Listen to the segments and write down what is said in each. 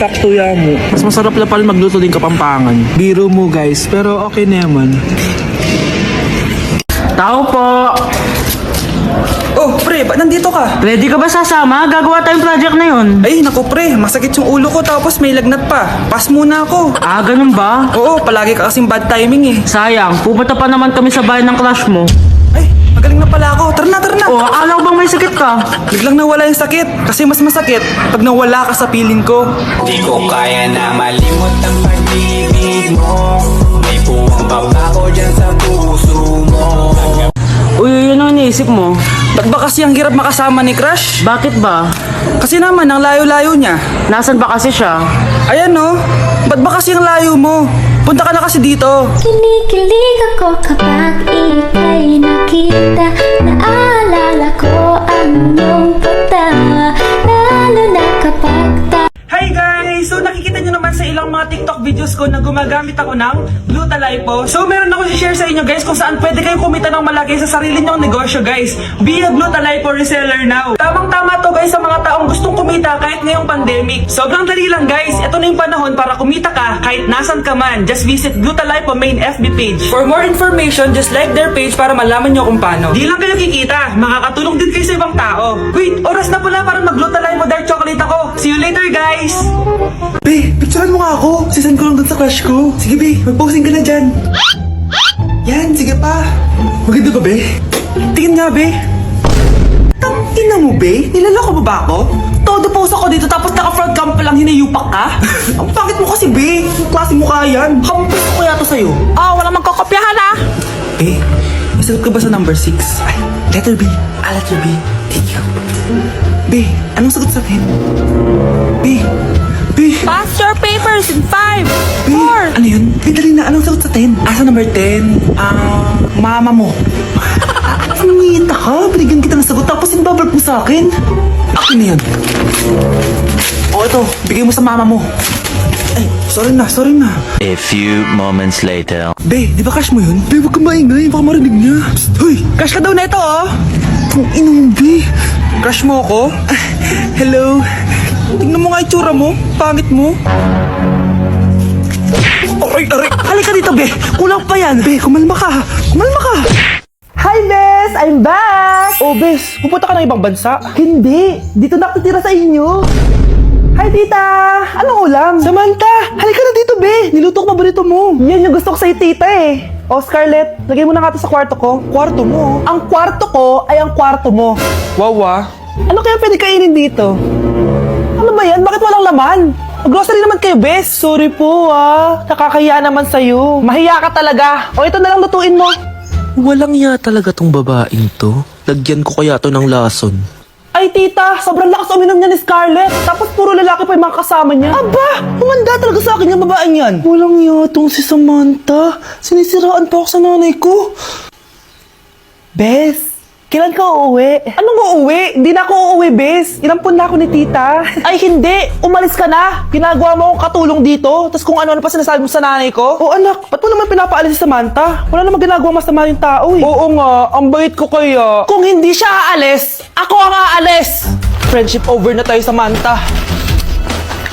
sakto ya mo. Mas masarap na pala magluto din Kapampangan. Biro mo guys, pero okay na naman. Tao po! Oh, pre, ba't nandito ka? Ready ka ba sasama? Gagawa tayong project na yun. Ay, naku pre, masakit yung ulo ko tapos may lagnat pa. Pass muna ako. Ah, ganun ba? Oo, palagi ka kasing bad timing eh. Sayang, pupunta pa naman kami sa bahay ng crush mo. Ay, magaling na pala ako. Tara na, tara na. O, akala ko bang may sakit ka? Biglang nawala yung sakit. Kasi mas masakit pag nawala ka sa piling ko. Di ko kaya na malimot ang pag-ibig mo. May puwang babako dyan sa puso mo. Uy, yun ang iniisip mo. Ba't ba kasi ang hirap makasama ni Crush? Bakit ba? Kasi naman, ang layo-layo niya. Nasan ba kasi siya? Ayan no, ba't ba kasi ang layo mo? Punta ka na kasi dito. Kinikilig ako kapag ika'y nakita. Naalala ko ang iyong pagtawa, lalo na kapag Hi guys! So nakikita nyo naman sa ilang mga TikTok videos ko na gumagamit ako ng Glutathione. So meron ako i-share sa inyo guys kung saan pwede kayong kumita ng malaki sa sarili nyong negosyo guys. Be a Glutathione reseller now. Tamang-tama to guys sa mga taong gustong kumita kahit ngayong pandemic. Sobrang dali lang guys. Ito na yung panahon para kumita ka kahit nasan ka man. Just visit Glutathione main FB page. For more information, just like their page para malaman nyo kung paano. Di lang kayo kikita, makakatulong din kayo sa ibang tao. Wait, oras na pala para mag-Glutathione dark chocolate ako. See you later guys! Be, picturean mo nga ako. Sisend ko lang dun sa crush ko. Sige be, mag-posing ka na dyan. Yan, sige pa. Maganda ba be? Tingin nga be. Tangina mo be? Nilaloko mo ba ako? Todo post ako dito tapos naka-front cam pa lang hinayupak ka? Ang pangit mo kasi be. Yung klase mukha yan. Hampis ko yata sa'yo. Ah, wala magkakopyahan ah! Be, may sagot ka ba sa number 6? Ay, letter B. Letter B. Thank you. Be, anong sagot sa akin? Be, Pass your papers in 5, Be, 4. ano yun? Be, dali na. Anong sagot sa 10? Sa number 10? Mama mo. Nangita ka? Binigyan kita ng sagot tapos inbabark mo sa akin? Akin na yun. O ito, bigay mo sa mama mo. Ay, sorry na. A few moments later. Be, di ba crush mo yun? Be, huwag ka maingay. Baka marinig niya. Psst, hoy! Crush ka daw na ito oh! Kung inong Be. Crush mo ako? Hello? Tingnan mo nga itsura mo. Pangit mo. Aray! Halika dito, Be. Kulang pa yan. Be, kumalma ka. Hi, Bes! I'm back! Oh bes, pupunta ka ng ibang bansa? Hindi! Dito na ako titira sa inyo! Hi, tita! Anong ulam? Samantha, halika na dito be! Niluto ko paborito mo. Yan yung gusto ko sa'yo, tita eh! O, Scarlett, lagay mo na nga ito sa kwarto ko. Kwarto mo? Ang kwarto ko ay ang kwarto mo. Wow ah. Ano kaya pwede kainin dito? Ano ba yan? Bakit walang laman? Grocery naman kayo, Bes. Sorry po ah. Nakakahiya naman sa'yo. Mahiya ka talaga. O, ito na lang lutuin mo. Walang ya talaga tong babaeng to. Lagyan ko kaya to ng lason. Ay, tita, sobrang lakas uminom niya ni Scarlett. Tapos puro lalaki pa yung mga kasama niya. Aba, humanda talaga sa akin yung babaeng yan. Walang yatong si Samantha. Sinisiraan pa ako sa nanay ko. Bes, kailan ka uuwi? Anong uuwi? Hindi na ako uuwi, Bes. Inampun na ako ni tita. Ay, hindi. Umalis ka na. Ginagawa mo akong katulong dito. Tapos kung ano-ano pa sinasabi mo sa nanay ko. Oh anak, ba't mo naman pinapaalis si Samantha? Wala namang ginagawa masama yung tao eh. Oo nga, ang bait ko kaya. Kung hindi siya aalis, ako ang aalis. Friendship over na tayo, Samantha.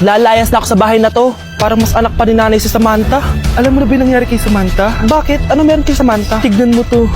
Lalayas na ako sa bahay na to. Para mas anak pa ni nanay si Samantha. Alam mo na ba yung nangyari kay Samantha? Bakit? Ano meron kay Samantha? Tignan mo to.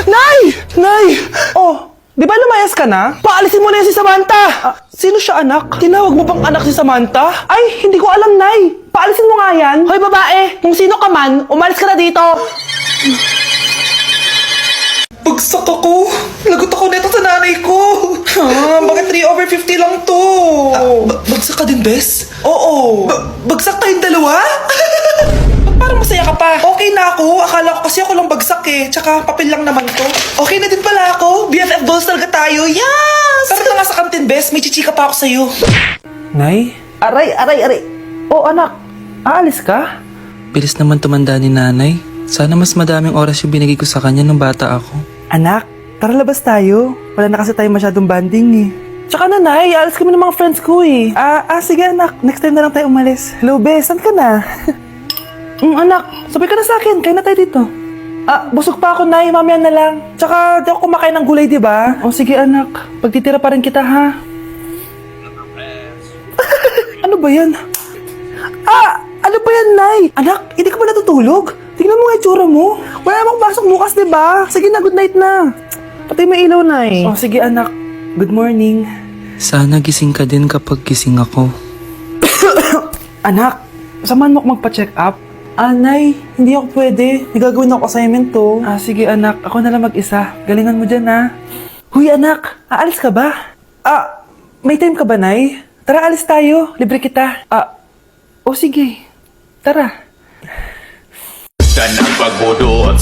Nay! Oh, di ba lumayas ka na? Paalisin mo na yan si Samantha! Sino siya anak? Tinawag mo bang anak si Samantha? Ay, hindi ko alam, Nay. Paalisin mo nga yan. Hoy, babae, kung sino ka man, umalis ka na dito. Bagsak ako! Lagot ako neto sa nanay ko! Bakit 3/50 lang to? Bagsak ka din, Bes? Oo! Bagsak tayong dalawa? Ba't parang masaya ka pa? Okay na ako. Akala ko kasi ako lang bagsak eh. Tsaka papel lang naman to. Okay na din pala ako. BFF goals talaga tayo. Yes! Tara na nga sa kantin, Bes. May chichika pa ako sa'yo. Nay, Aray. Oh, anak, aalis ka? bilis naman tumanda ni nanay. Sana mas madaming oras yung binigay ko sa kanya nung bata ako. Anak, tara labas tayo. Wala na kasi tayo masyadong banding eh. Tsaka nanay, alis kami ng mga friends ko eh. Sige anak, next time na lang tayo umalis. Hello, Bes, saan ka na? Anak, sabay ka na sa akin, kain na tayo dito. Busog pa ako, Nay, mamaya na lang. Tsaka di ako kumakain ng gulay, di ba? O sige anak, pagtitira pa rin kita ha. ba yan? Ano ba yan, Nay? Anak, hindi ka ba natutulog? Tingnan mo nga yung tsura mo. Wala namang pasok bukas, di ba? Sige na, good night na. Patay mo ilaw, Nay. Oh, sige, anak. Good morning. Sana gising ka din kapag gising ako. Anak, samahan mo ako magpa-check up? Nay, hindi ako pwede. May gagawin ako assignment to. Sige anak, ako na lang mag-isa. Galingan mo dyan, ha? Huy, anak, aalis ka ba? May time ka ba, Nay? Tara, alis tayo. Libre kita. Sige. Tara. Tanang pagbudot.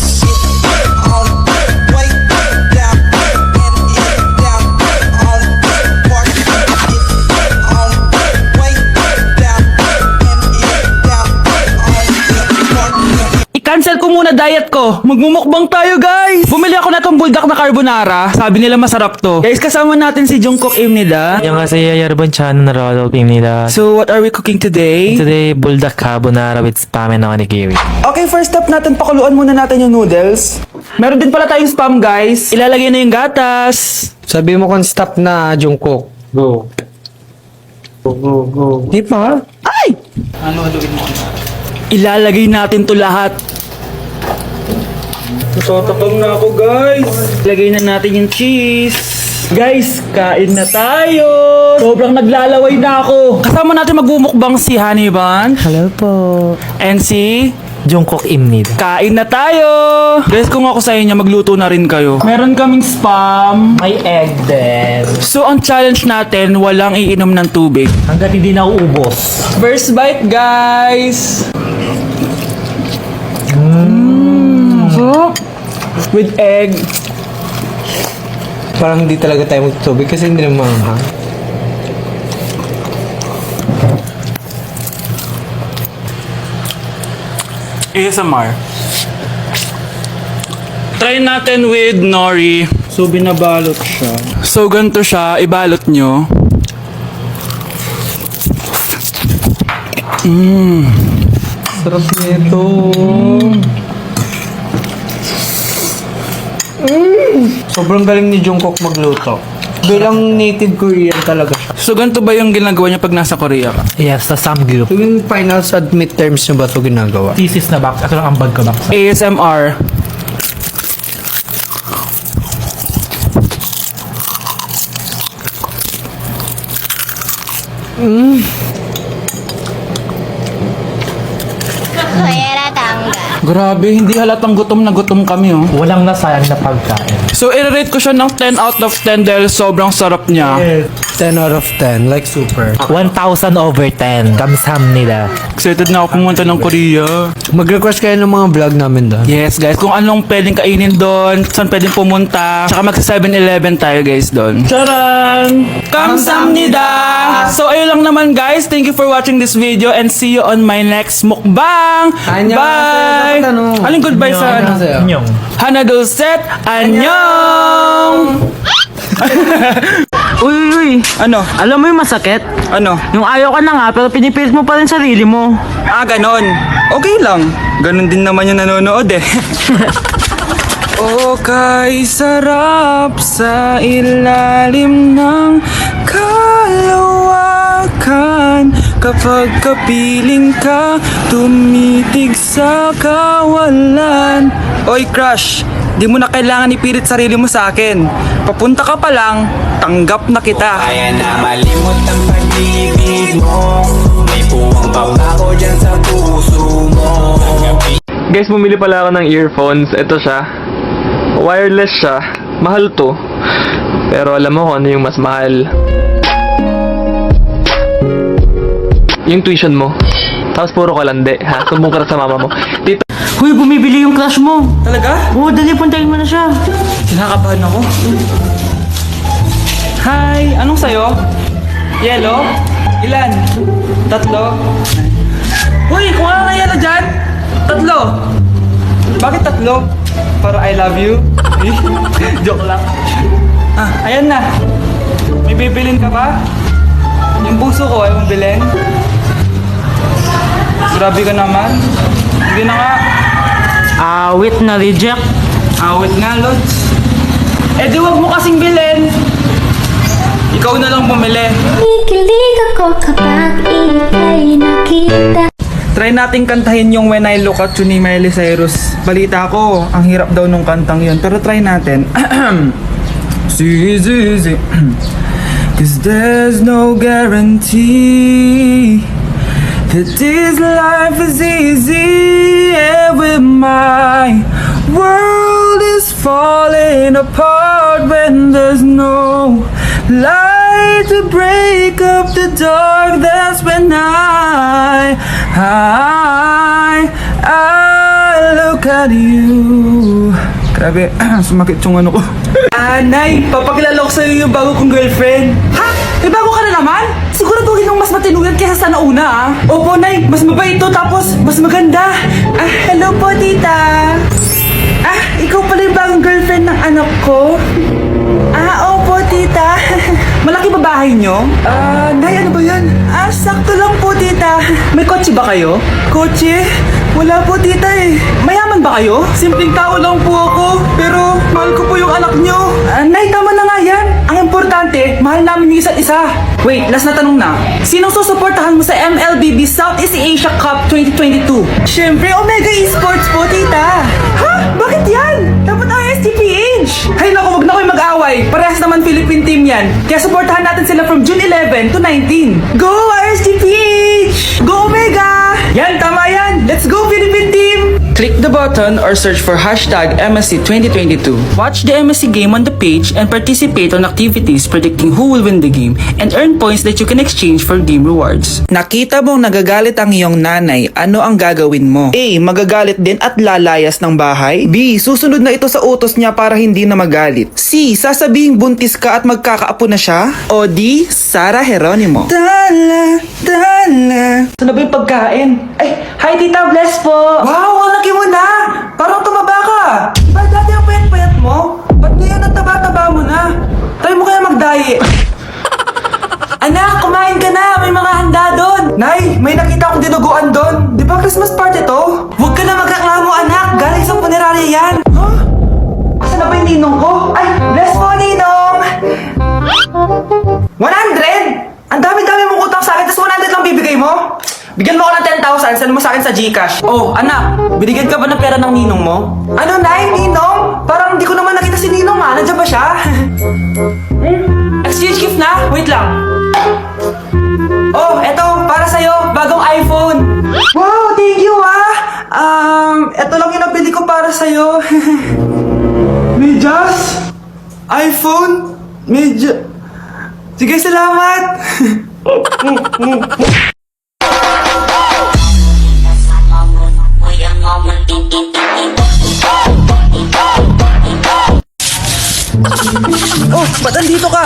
I-cancel ko muna diet ko. Magmumukbang tayo, guys. Bumili ako na tong buldak na carbonara. Sabi nila masarap to. Guys, kasama natin si Jungkook 입니다. 안녕하세요 여러분 저는 로돌입니다. So, what are we cooking today? Today buldak carbonara with spam and onigiri. Okay, first step natin, pakuluan muna natin yung noodles. Meron din pala tayong spam, guys. Ilalagay na yung gatas. Sabi mo kung stop na, Jungkook. Go. Go. Di pa? Ay! Ilalagay natin to lahat. Natatakam na ako, guys. Lagay na natin yung cheese. Guys, kain na tayo. Sobrang naglalaway na ako. Kasama natin magbumukbang si Honey Bun. Hello po. And si Jungkook입니다. kain na tayo. Guys, kung ako sa inyo, magluto na rin kayo. Meron kaming spam. May egg din. So, ang challenge natin, walang iinom ng tubig. Hanggat hindi na uubos. First bite, guys. With egg. Parang hindi talaga tayo magtutubig kasi hindi naman maanghang. ASMR. Try natin with nori. So, binabalot siya. So, ganito siya. Ibalot nyo. Sarap nito. Sobrang galing ni Jungkook magluto. Bilang native Korean talaga siya. So, ganito ba yung ginagawa niya pag nasa Korea ka? Yes, sa samgyup. Tuwing finals at midterms nyo ba ito ginagawa? Thesis na box. Ito lang ang bag ko box. ASMR. Grabe, hindi halatang gutom na gutom kami, oh. Walang nasayang na pagkain. So, i-rate ko siya ng 10 out of 10 dahil sobrang sarap niya. 10 out of 10, like super. 1,000 over 10. 감사합니다. Excited na ako pumunta ng Korea. Mag-request kayo ng mga vlog namin doon. Yes, guys. Kung anong pwedeng kainin doon, saan pwedeng pumunta. Tsaka mag-7-Eleven tayo, guys, doon. Charan! Kamsahamnida! So, ayun lang naman, guys. Thank you for watching this video and see you on my next mukbang! Bye! Aling goodbye sa ano? Nyong. Hana Dulcet! Annyeong! Uy. Ano? Alam mo yung masakit? Ano? Yung ayaw ka na nga, pero pinipilit mo pa rin sarili mo. Ganon. Okay lang. Ganon din naman yung nanonood eh. Okay, sarap sa ilalim ng kalawakan. Kapag kapiling ka, tumitig sa kawalan. Oy, crush, di mo na kailangan ipilit sarili mo sa akin. Papunta ka pa lang, tanggap na kita. Kaya na malimot ang pag-ibig mo. May puwang papako dyan sa puso mo. Guys, bumili pala ako ng earphones. Ito siya. Wireless siya. Mahal to. Pero alam mo kung ano yung mas mahal. Yung tuition mo. Tapos puro kalande, ha? Sumbong ka na sa mama mo. Dito. Huy, bumibili yung crush mo. Talaga? Oo, dali, puntahin mo na siya. Kinakabahan ako. Hi! Anong sayo? Yellow? Ilan? 3? Uy! Kuha ka ng yellow dyan! 3! Bakit 3? Para I love you? Joke lang. Ayan na. May bibilin ka ba? Yung puso ko, ayaw mong bilhin? Grabe ka naman. Hindi na nga. Awit na reject. Awit nga, Lods. Eh di wag mo kasing bilhin. ikaw na lang bumili. Kinikilig ako kapag ika'y nakita. Try nating kantahin yung When I Look at You ni Miley Cyrus. Balita ko, ang hirap daw nung kantang yun. Pero try natin. See. Cause there's no guarantee that this life is easy. And with my world is falling apart when there's no light to break up the dark. That's when I look at you. Grabe, sumakit yung ano ko. Nay, papakilala ko sa'yo yung bago kong girlfriend. Ha? May bago ka na naman? Siguraduhin mong mas matino yan kaysa sa nauna, ah. Opo, Nay, mas mabait to, tapos mas maganda. Hello po, tita. Ikaw pala yung bagong girlfriend ng anak ko? Opo, tita. Malaki ba bahay nyo? Nay, ano ba yan? Sakto lang po, tita. May kotse ba kayo? Kotse? Wala po, tita eh. Mayaman ba kayo? Simpleng tao lang po ako, pero mahal ko po yung anak nyo. Nay, tama na nga yan. Ang importante, mahal namin yung isa't isa. Wait, last na tanong na. Sinong susuportahan mo sa MLBB Southeast Asia Cup 2022? Siyempre, Omega Esports po, tita. Ha? Bakit yan? Dapat ISTPH. Hay naku, wag na kayo mag-away. Parehas naman Philippine team yan. Kaya supportahan natin sila from June 11 to 19. Go ISTPH! Go Omega! Yan, tama yan. Let's go Philippine team! Click the button or search for hashtag MSC 2022. Watch the MSC game on the page and participate on activities predicting who will win the game and earn points that you can exchange for game rewards. Nakita mong nagagalit ang iyong nanay, ano ang gagawin mo? A. Magagalit din at lalayas ng bahay. B. Susunod na ito sa utos niya para hindi na magalit. C. Sasabihing buntis ka at magkakaapo na siya. O D. Sarah Geronimo. Dala. Ito na ba yung pagkain? Ay, hi Tita, bless po! Wow, ang laki mo na! Parang tumaba ka! Diba dati ang payat-payat mo? Ba't ngayon ang taba-taba mo na? Try mo kaya mag-diet. Anak, kumain ka na! May mga handa doon! Nay, may nakita akong dinuguan doon! Di ba Christmas party to? Huwag ka na magreklamo anak! Galing sa punerarya yan! Huh? Asa na ba yung ninong ko? Ay, bless po ninong! 100? Ang dami-dami mong utang sa akin, tapos 100 lang bibigay mo? Bigyan mo ako ng 10,000, send mo sa akin sa Gcash. Oh, anak, binigyan ka ba ng pera ng ninong mo? Ano, Nay? Ninong? Parang hindi ko naman nakita si ninong, ha? Nandiyan ba siya? Exchange gift na? Wait lang. Oh, eto, para sa'yo, bagong iPhone. Wow, thank you, ha? Eto lang yung nabili ko para sa'yo. Medyas? iPhone? Sige, salamat! Oh, ba't andito ka?